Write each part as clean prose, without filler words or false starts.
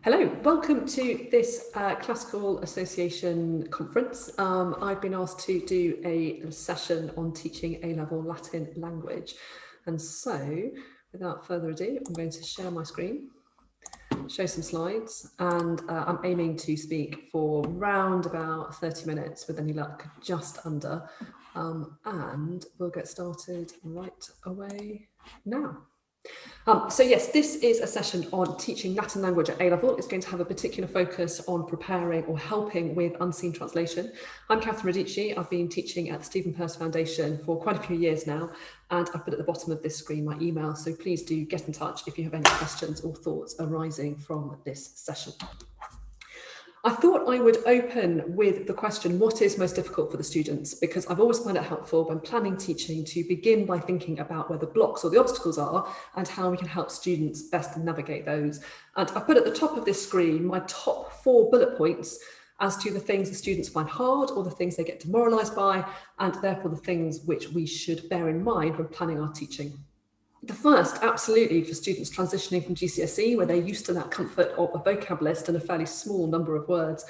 Hello, welcome to this Classical Association conference. I've been asked to do a session on teaching A-level Latin language. And so, without further ado, I'm going to share my screen, show some slides, and I'm aiming to speak for round about 30 minutes, with any luck, just under. And we'll get started right away now. So yes, this is a session on teaching Latin language at A-level. It's going to have a particular focus on preparing or helping with unseen translation. I'm Katharine. I've been teaching at the Stephen Perse Foundation for quite a few years now, and I've put at the bottom of this screen my email, so please do get in touch if you have any questions or thoughts arising from this session. I thought I would open with the question, what is most difficult for the students? Because I've always found it helpful when planning teaching to begin by thinking about where the blocks or the obstacles are and how we can help students best navigate those. And I've put at the top of this screen my top 4 bullet points as to the things the students find hard or the things they get demoralised by, and therefore the things which we should bear in mind when planning our teaching. The first, absolutely, for students transitioning from GCSE, where they're used to that comfort of a vocab list and a fairly small number of words,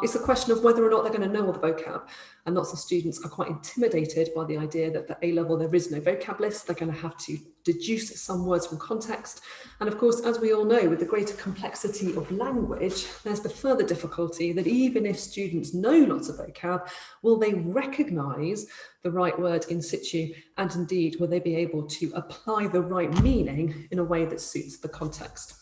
it's a question of whether or not they're going to know all the vocab. And lots of students are quite intimidated by the idea that at A-level there is no vocab list. They're going to have to deduce some words from context. And of course, as we all know, with the greater complexity of language, there's the further difficulty that even if students know lots of vocab, will they recognise the right word in situ, and indeed will they be able to apply the right meaning in a way that suits the context.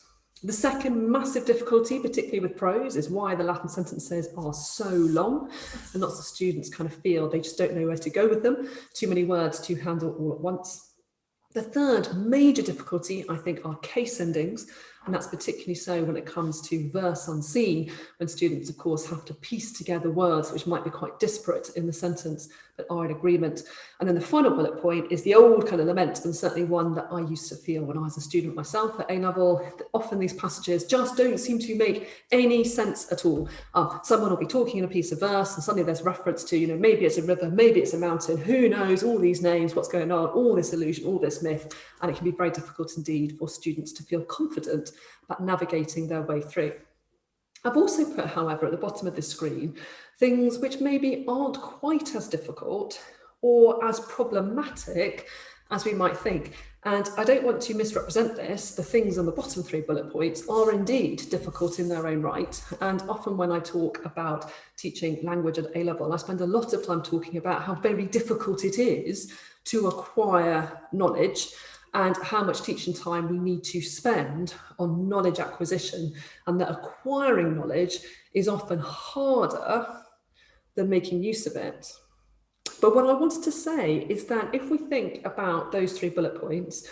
The second massive difficulty, particularly with prose, is why the Latin sentences are so long, and lots of students kind of feel they just don't know where to go with them, too many words to handle all at once. The third major difficulty, I think, are case endings, and that's particularly so when it comes to verse unseen, when students, of course, have to piece together words which might be quite disparate in the sentence, but are in agreement. And then the final bullet point is the old kind of lament, and certainly one that I used to feel when I was a student myself at A-level, that often these passages just don't seem to make any sense at all. Someone will be talking in a piece of verse, and suddenly there's reference to, maybe it's a river, maybe it's a mountain, who knows, all these names, what's going on, all this illusion, all this myth, and it can be very difficult indeed for students to feel confident about navigating their way through. I've also put, however, at the bottom of this screen, things which maybe aren't quite as difficult or as problematic as we might think. And I don't want to misrepresent this. The things on the bottom 3 bullet points are indeed difficult in their own right. And often when I talk about teaching language at A-level, I spend a lot of time talking about how very difficult it is to acquire knowledge and how much teaching time we need to spend on knowledge acquisition, and that acquiring knowledge is often harder than making use of it. But what I wanted to say is that if we think about those 3 bullet points,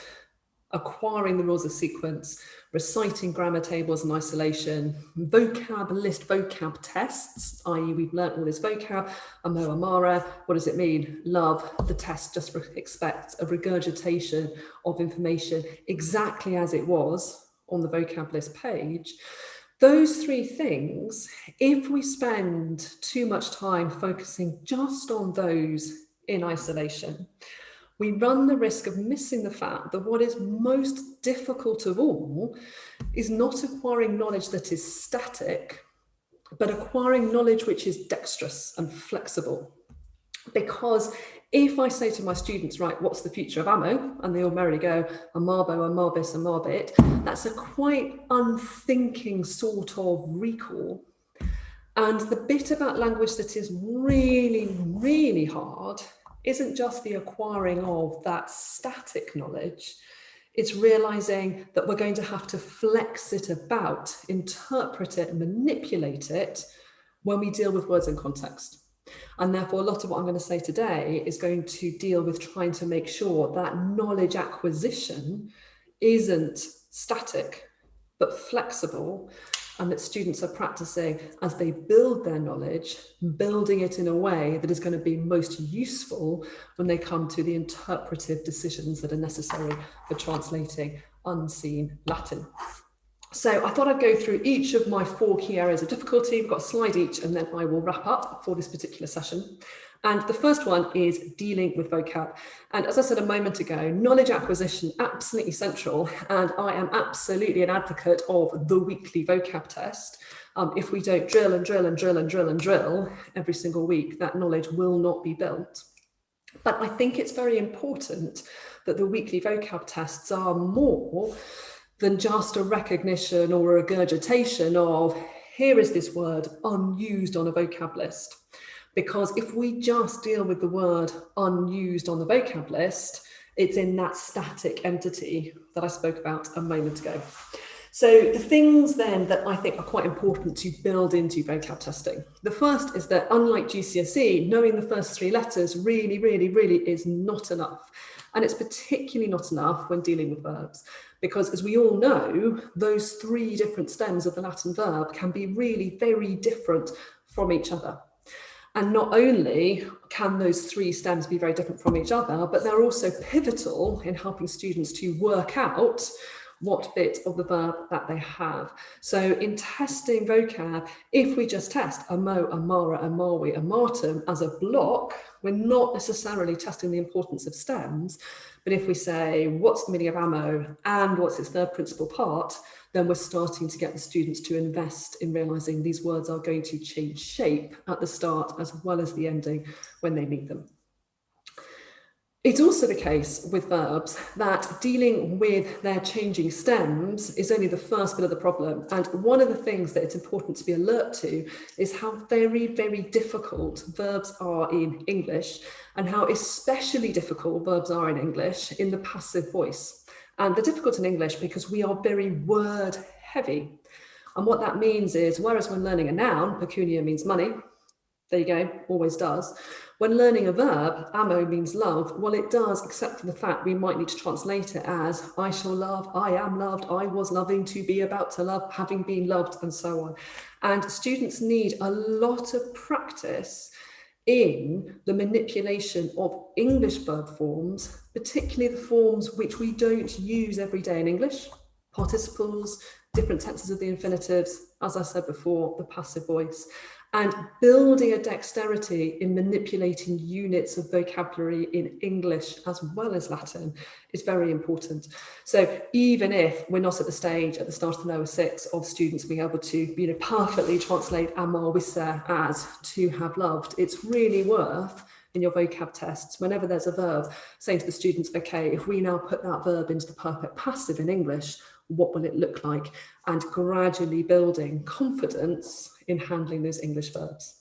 acquiring the rules of sequence, reciting grammar tables in isolation, vocab list, vocab tests, i.e. we've learnt all this vocab, amo, amara, what does it mean? Love, the test just expects a regurgitation of information exactly as it was on the vocab list page. Those 3 things, if we spend too much time focusing just on those in isolation, we run the risk of missing the fact that what is most difficult of all is not acquiring knowledge that is static, but acquiring knowledge which is dexterous and flexible. Because if I say to my students, right, what's the future of ammo? And they all merrily go, amarbo, amarbis, amarbit, that's a quite unthinking sort of recall. And the bit about language that is really, really hard isn't just the acquiring of that static knowledge, it's realizing that we're going to have to flex it about, interpret it, manipulate it when we deal with words in context. And therefore, a lot of what I'm going to say today is going to deal with trying to make sure that knowledge acquisition isn't static, but flexible, and that students are practicing as they build their knowledge, building it in a way that is going to be most useful when they come to the interpretive decisions that are necessary for translating unseen Latin. So I thought I'd go through each of my 4 key areas of difficulty. We've got a slide each, and then I will wrap up for this particular session. And the first one is dealing with vocab. And as I said a moment ago, knowledge acquisition, absolutely central. And I am absolutely an advocate of the weekly vocab test. If we don't drill and drill and drill and drill and drill every single week, that knowledge will not be built. But I think it's very important that the weekly vocab tests are more than just a recognition or a regurgitation of, here is this word unused on a vocab list. Because if we just deal with the word unused on the vocab list, it's in that static entity that I spoke about a moment ago. So the things then that I think are quite important to build into vocab testing. The first is that unlike GCSE, knowing the first three letters really, really, really is not enough. And it's particularly not enough when dealing with verbs, because as we all know, those three different stems of the Latin verb can be really very different from each other. And not only can those three stems be very different from each other, but they're also pivotal in helping students to work out what bit of the verb that they have. So in testing vocab, if we just test amo, amara, amawi, amatum as a block, we're not necessarily testing the importance of stems. But if we say, what's the meaning of ammo and what's its third principal part, then we're starting to get the students to invest in realizing these words are going to change shape at the start as well as the ending when they meet them. It's also the case with verbs that dealing with their changing stems is only the first bit of the problem. And one of the things that it's important to be alert to is how very, very difficult verbs are in English, and how especially difficult verbs are in English in the passive voice. And they're difficult in English because we are very word heavy. And what that means is, whereas when learning a noun, pecunia means money, there you go, always does. When learning a verb, amo means love. Well, it does, except for the fact we might need to translate it as I shall love, I am loved, I was loving, to be about to love, having been loved, and so on. And students need a lot of practice in the manipulation of English verb forms, particularly the forms which we don't use every day in English, participles, different tenses of the infinitives, as I said before, the passive voice. And building a dexterity in manipulating units of vocabulary in English as well as Latin is very important. So even if we're not at the stage at the start of the lower six of students being able to perfectly translate amar wisse as to have loved, it's really worth in your vocab tests, whenever there's a verb, saying to the students, okay, if we now put that verb into the perfect passive in English, what will it look like? And gradually building confidence in handling those English verbs.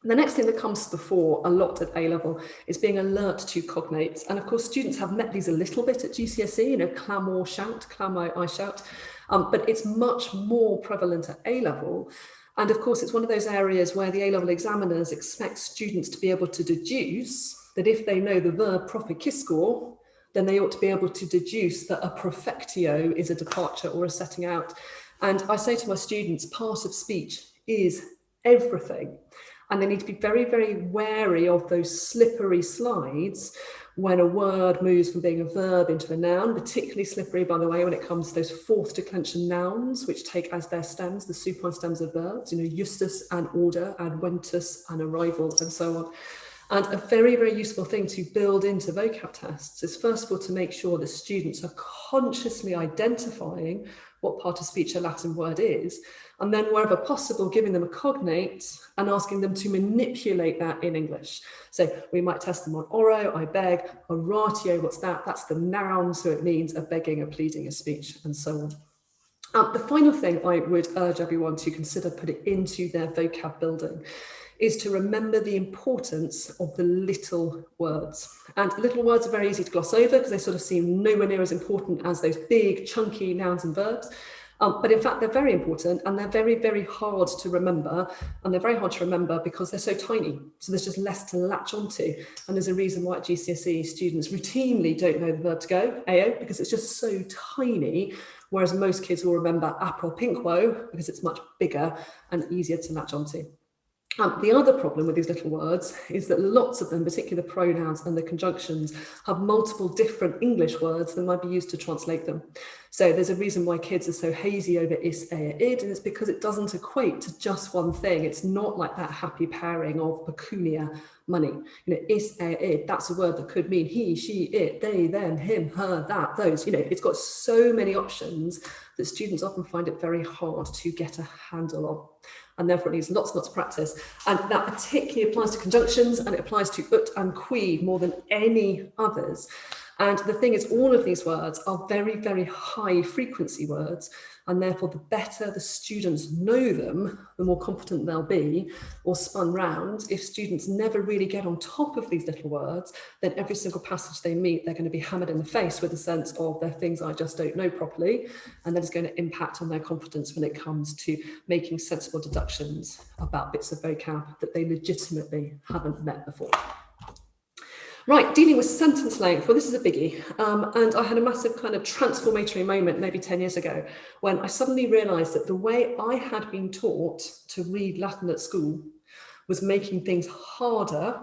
The next thing that comes to the fore a lot at A-level is being alert to cognates. And of course, students have met these a little bit at GCSE, clam or shout, clam I shout, but it's much more prevalent at A-level. And of course, it's one of those areas where the A-level examiners expect students to be able to deduce that if they know the verb proficiscor, then they ought to be able to deduce that a profectio is a departure or a setting out. And I say to my students, part of speech is everything. And they need to be very, very wary of those slippery slides when a word moves from being a verb into a noun, particularly slippery, by the way, when it comes to those fourth declension nouns, which take as their stems the supine stems of verbs, justus and order, and ventus and arrival, and so on. And a very, very useful thing to build into vocab tests is, first of all, to make sure the students are consciously identifying what part of speech a Latin word is, and then wherever possible, giving them a cognate and asking them to manipulate that in English. So we might test them on oro, I beg, oratio, what's that? That's the noun, so it means a begging, a pleading, a speech, and so on. The final thing I would urge everyone to consider putting into their vocab building is to remember the importance of the little words. And little words are very easy to gloss over because they sort of seem nowhere near as important as those big, chunky nouns and verbs. But in fact, they're very important, and they're very, very hard to remember. And they're very hard to remember because they're so tiny. So there's just less to latch onto. And there's a reason why at GCSE students routinely don't know the verb to go, AO, because it's just so tiny. Whereas most kids will remember apropinquo because it's much bigger and easier to latch onto. The other problem with these little words is that lots of them, particularly the pronouns and the conjunctions, have multiple different English words that might be used to translate them. So there's a reason why kids are so hazy over is, id, and it's because it doesn't equate to just one thing. It's not like that happy pairing of pecunia, money. You know, is, id, that's a word that could mean he, she, it, they, them, him, her, that, those. You know, it's got so many options that students often find it very hard to get a handle on. And therefore it needs lots and lots of practice. And that particularly applies to conjunctions, and it applies to ut and qui more than any others. And the thing is, all of these words are very, very high frequency words, and therefore the better the students know them, the more competent they'll be, or spun round. If students never really get on top of these little words, then every single passage they meet, they're going to be hammered in the face with a sense of they're things I just don't know properly, and that is going to impact on their confidence when it comes to making sensible deductions about bits of vocab that they legitimately haven't met before. Right, dealing with sentence length. Well, this is a biggie. And I had a massive kind of transformatory moment maybe 10 years ago when I suddenly realised that the way I had been taught to read Latin at school was making things harder,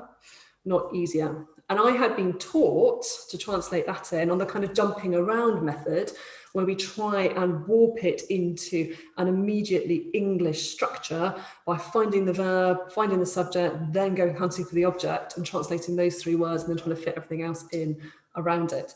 not easier. And I had been taught to translate Latin on the kind of jumping around method, where we try and warp it into an immediately English structure by finding the verb, finding the subject, then going hunting for the object and translating those three words and then trying to fit everything else in around it.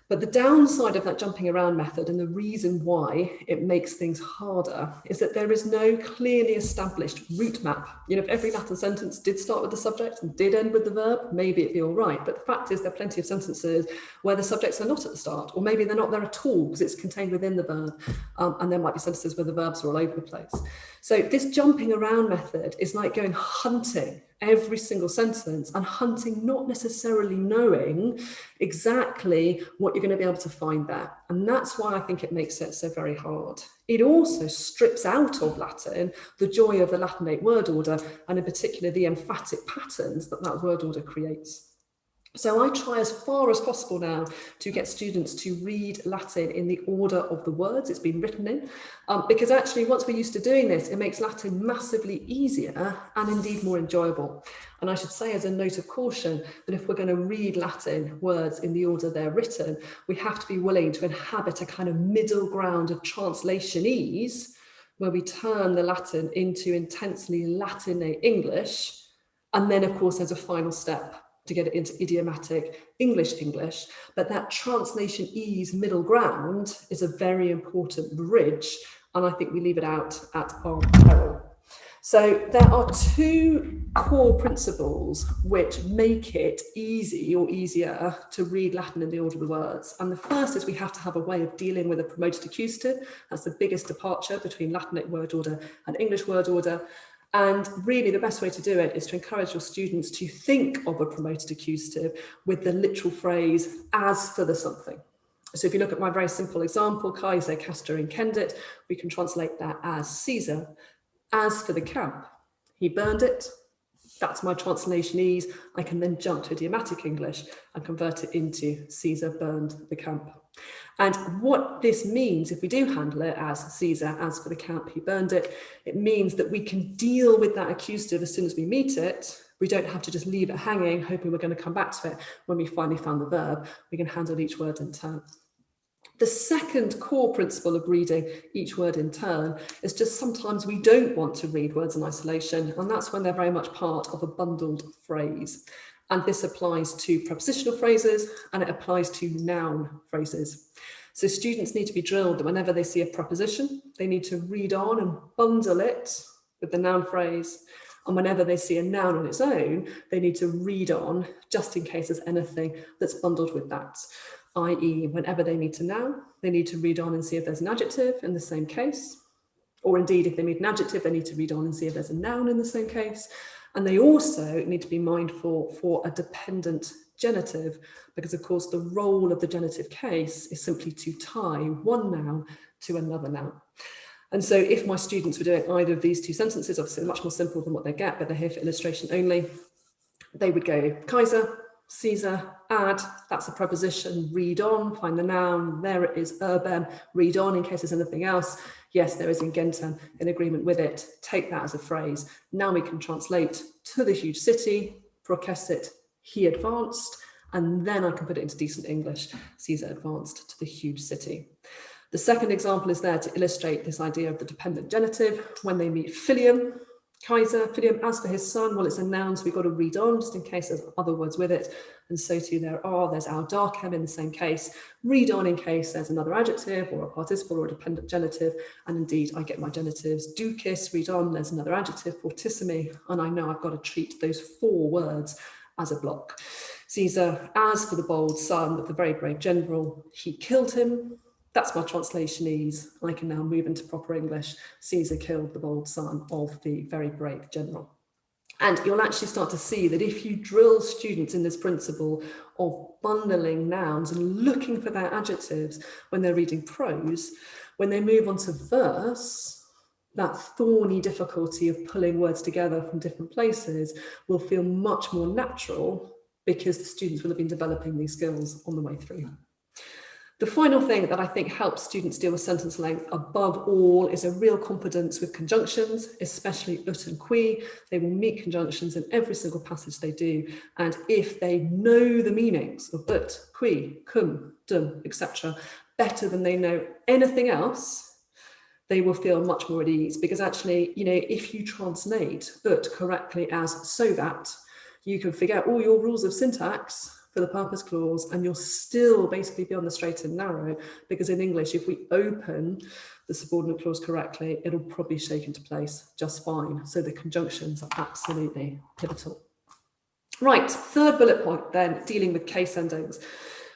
But the downside of that jumping around method, and the reason why it makes things harder, is that there is no clearly established route map. You know, if every Latin sentence did start with the subject and did end with the verb, maybe it'd be all right. But the fact is there are plenty of sentences where the subjects are not at the start, or maybe they're not there at all because it's contained within the verb. And there might be sentences where the verbs are all over the place. So this jumping around method is like going hunting every single sentence, and hunting not necessarily knowing exactly what you're going to be able to find there. And that's why I think it makes it so very hard. It also strips out of Latin the joy of the Latinate word order, and in particular the emphatic patterns that that word order creates. So I try as far as possible now to get students to read Latin in the order of the words it's been written in, because actually once we're used to doing this, it makes Latin massively easier and indeed more enjoyable. And I should say as a note of caution that if we're going to read Latin words in the order they're written, we have to be willing to inhabit a kind of middle ground of translationese, where we turn the Latin into intensely Latinate English. And then of course there's a final step to get it into idiomatic English, but that translation ease middle ground is a very important bridge, and I think we leave it out at our peril. So there are two core principles which make it easy or easier to read Latin in the order of the words. And the first is we have to have a way of dealing with a promoted accusative. That's the biggest departure between Latinate word order and English word order. And really the best way to do it is to encourage your students to think of a promoted accusative with the literal phrase as for the something. So if you look at my very simple example, Kaiser, Castor and Kendit, we can translate that as Caesar. As for the camp, he burned it. That's my translationese. I can then jump to idiomatic English and convert it into Caesar burned the camp. And what this means, if we do handle it as Caesar, as for the camp, he burned it, it means that we can deal with that accusative as soon as we meet it. We don't have to just leave it hanging, hoping we're going to come back to it when we finally found the verb. We can handle each word in turn. The second core principle of reading each word in turn is just sometimes we don't want to read words in isolation, and that's when they're very much part of a bundled phrase. And this applies to prepositional phrases and it applies to noun phrases. So students need to be drilled that whenever they see a preposition, they need to read on and bundle it with the noun phrase. And whenever they see a noun on its own, they need to read on just in case there's anything that's bundled with that. I.e., whenever they meet a noun, they need to read on and see if there's an adjective in the same case. Or indeed, if they meet an adjective, they need to read on and see if there's a noun in the same case. And they also need to be mindful for a dependent genitive, because of course the role of the genitive case is simply to tie one noun to another noun. And so if my students were doing either of these two sentences, obviously they're much more simple than what they get, but they're here for illustration only, they would go Kaiser, Caesar, add, that's a preposition, read on, find the noun, there it is, urbem, read on in case there's anything else. Yes, there is ingentem, in agreement with it, take that as a phrase. Now we can translate to the huge city, processit, he advanced, and then I can put it into decent English, Caesar advanced to the huge city. The second example is there to illustrate this idea of the dependent genitive when they meet filium, Kaiser, filium, as for his son, well, it's a noun, so we've got to read on just in case there's other words with it. And so too there's audarchem in the same case. Read on in case there's another adjective or a participle or a dependent genitive. And indeed, I get my genitives, ducis, read on, there's another adjective, fortissimi, and I know I've got to treat those 4 words as a block. Caesar, as for the bold son of the very brave general, he killed him. That's my translationese. I can now move into proper English. Caesar killed the bold son of the very brave general. And you'll actually start to see that if you drill students in this principle of bundling nouns and looking for their adjectives when they're reading prose, when they move on to verse, that thorny difficulty of pulling words together from different places will feel much more natural because the students will have been developing these skills on the way through. The final thing that I think helps students deal with sentence length above all is a real confidence with conjunctions, especially ut and qui. They will meet conjunctions in every single passage they do. And if they know the meanings of ut, qui, cum, dum, etc., better than they know anything else, they will feel much more at ease. Because actually, if you translate ut correctly as so that, you can forget all your rules of syntax for the purpose clause, and you'll still basically be on the straight and narrow, because in English, if we open the subordinate clause correctly, it'll probably shake into place just fine. So the conjunctions are absolutely pivotal. Right, third bullet point then, dealing with case endings.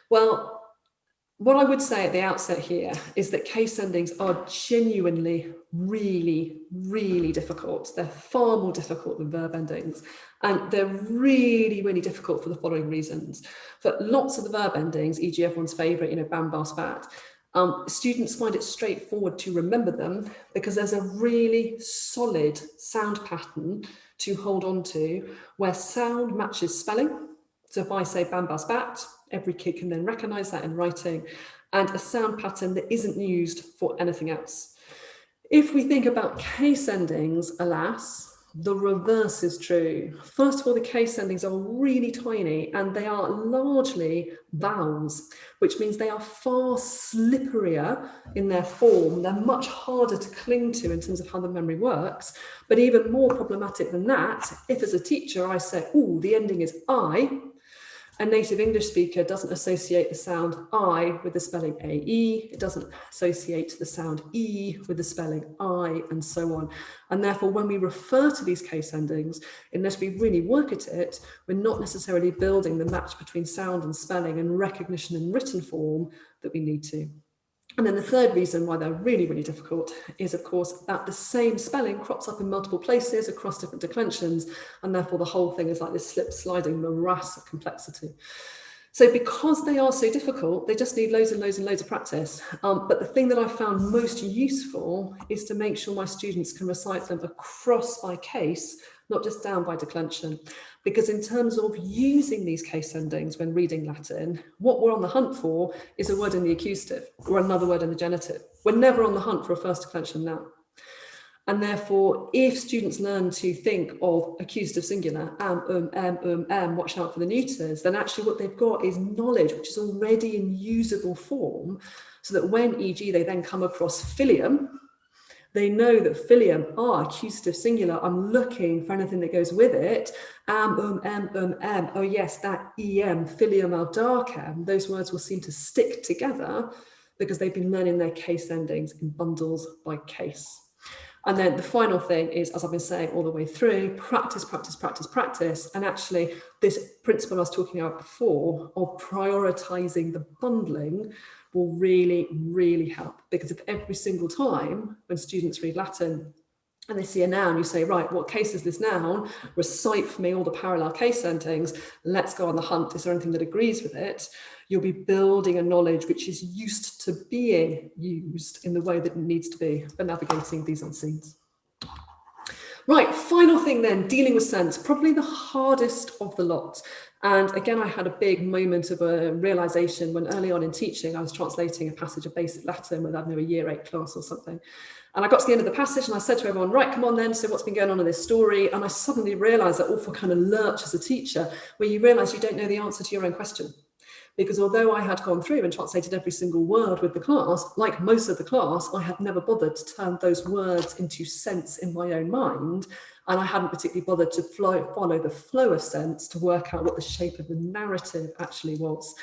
Well, what I would say at the outset here is that case endings are genuinely really, really difficult. They're far more difficult than verb endings. And they're really, really difficult for the following reasons. For lots of the verb endings, e.g. everyone's favourite, bam, bas, bat, students find it straightforward to remember them because there's a really solid sound pattern to hold on to where sound matches spelling. So if I say bam, bas, bat, every kid can then recognise that in writing, and a sound pattern that isn't used for anything else. If we think about case endings, alas, the reverse is true. First of all, the case endings are really tiny and they are largely vowels, which means they are far slipperier in their form. They're much harder to cling to in terms of how the memory works. But even more problematic than that, if as a teacher I say, oh, the ending is I, a native English speaker doesn't associate the sound I with the spelling AE, it doesn't associate the sound E with the spelling I, and so on. And therefore, when we refer to these case endings, unless we really work at it, we're not necessarily building the match between sound and spelling and recognition in written form that we need to. And then the third reason why they're really, really difficult is, of course, that the same spelling crops up in multiple places across different declensions, and therefore the whole thing is like this slip-sliding morass of complexity. So because they are so difficult, they just need loads and loads and loads of practice. But the thing that I found most useful is to make sure my students can recite them across by case, not just down by declension. Because in terms of using these case endings when reading Latin, what we're on the hunt for is a word in the accusative or another word in the genitive. We're never on the hunt for a first declension noun. And therefore, if students learn to think of accusative singular, watch out for the neuters, then actually what they've got is knowledge which is already in usable form, so that when, e.g., they then come across filium, they know that filium, accusative singular, I'm looking for anything that goes with it. Oh yes, that em, filium audarchem, those words will seem to stick together because they've been learning their case endings in bundles by case. And then the final thing is, as I've been saying all the way through, practice, practice, practice, practice. And actually this principle I was talking about before of prioritizing the bundling will really, really help, because if every single time when students read Latin and they see a noun, you say, right, what case is this noun? Recite for me all the parallel case endings. Let's go on the hunt. Is there anything that agrees with it? You'll be building a knowledge which is used to being used in the way that it needs to be for navigating these unseen's. Right, final thing then, dealing with sense, probably the hardest of the lot. And again, I had a big moment of a realization when early on in teaching, I was translating a passage of basic Latin with, I don't know, a year 8 class or something. And I got to the end of the passage and I said to everyone, right, come on then, so what's been going on in this story? And I suddenly realized that awful kind of lurch as a teacher, where you realize you don't know the answer to your own question. Because although I had gone through and translated every single word with the class, like most of the class, I had never bothered to turn those words into sense in my own mind. And I hadn't particularly bothered to follow the flow of sense to work out what the shape of the narrative actually was.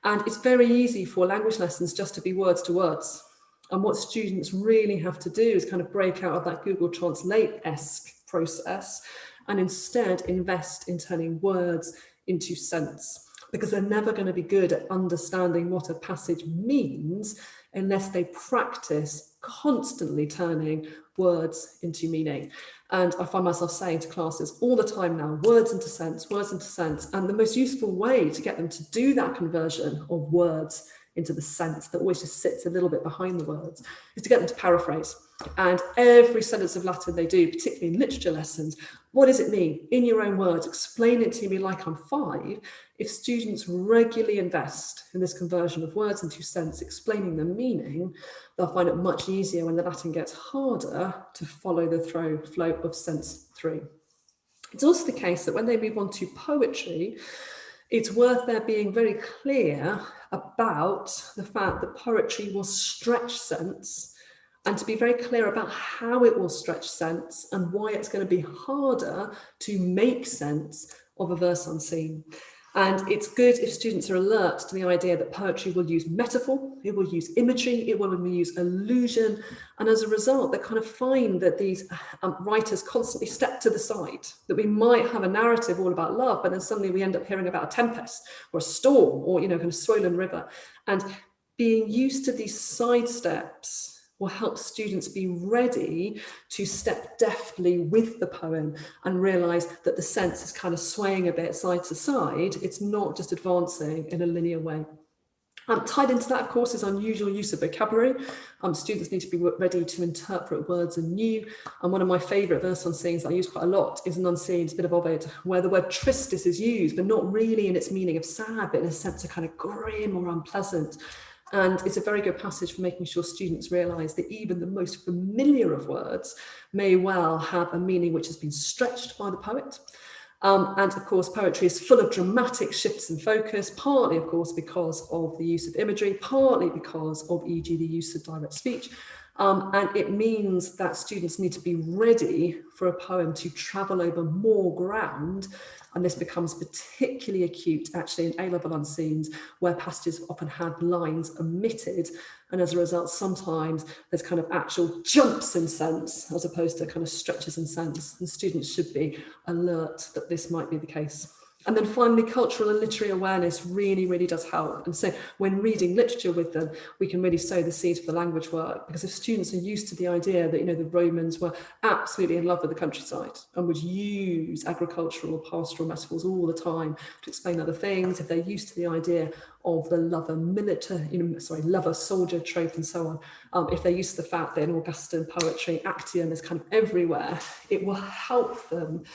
And it's very easy for language lessons just to be words to words. And what students really have to do is kind of break out of that Google Translate-esque process and instead invest in turning words into sense, because they're never going to be good at understanding what a passage means unless they practice constantly turning words into meaning. And I find myself saying to classes all the time now, words into sense, words into sense. And the most useful way to get them to do that conversion of words into the sense that always just sits a little bit behind the words is to get them to paraphrase. And every sentence of Latin they do, particularly in literature lessons, what does it mean? In your own words, explain it to me like I'm 5. If students regularly invest in this conversion of words into sense, explaining the meaning, they'll find it much easier when the Latin gets harder to follow the flow of sense through. It's also the case that when they move on to poetry, it's worth their being very clear about the fact that poetry will stretch sense, and to be very clear about how it will stretch sense and why it's going to be harder to make sense of a verse unseen. And it's good if students are alert to the idea that poetry will use metaphor, it will use imagery, it will use allusion. And as a result, they kind of find that these writers constantly step to the side, that we might have a narrative all about love, but then suddenly we end up hearing about a tempest or a storm or, kind of swollen river. And being used to these side steps will help students be ready to step deftly with the poem and realise that the sense is kind of swaying a bit side to side. It's not just advancing in a linear way. Tied into that, of course, is unusual use of vocabulary. Students need to be ready to interpret words anew. And one of my favourite verse unseen's that I use quite a lot is an unseen, it's a bit of Ovid, where the word tristis is used, but not really in its meaning of sad, but in a sense of kind of grim or unpleasant. And it's a very good passage for making sure students realise that even the most familiar of words may well have a meaning which has been stretched by the poet. And of course, poetry is full of dramatic shifts in focus, partly, of course, because of the use of imagery, partly because of, e.g., the use of direct speech. And it means that students need to be ready for a poem to travel over more ground. And this becomes particularly acute, actually, in A-level unseens, where passages often had lines omitted. And as a result, sometimes there's kind of actual jumps in sense, as opposed to kind of stretches in sense. And students should be alert that this might be the case. And then finally, cultural and literary awareness really, really does help. And so when reading literature with them, we can really sow the seeds for the language work. Because if students are used to the idea that, the Romans were absolutely in love with the countryside and would use agricultural or pastoral metaphors all the time to explain other things, if they're used to the idea of the lover-soldier trope and so on, if they're used to the fact that in Augustan poetry, Actium is kind of everywhere, it will help them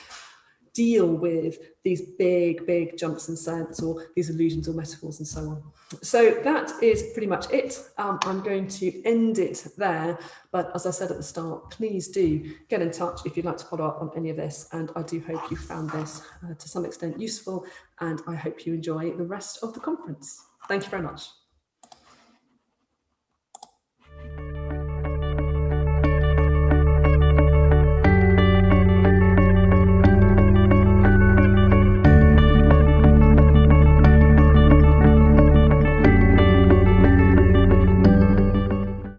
deal with these big jumps in sense or these allusions or metaphors and so on. So that is pretty much it. I'm going to end it there. But as I said at the start, please do get in touch if you'd like to follow up on any of this. And I do hope you found this to some extent useful. And I hope you enjoy the rest of the conference. Thank you very much.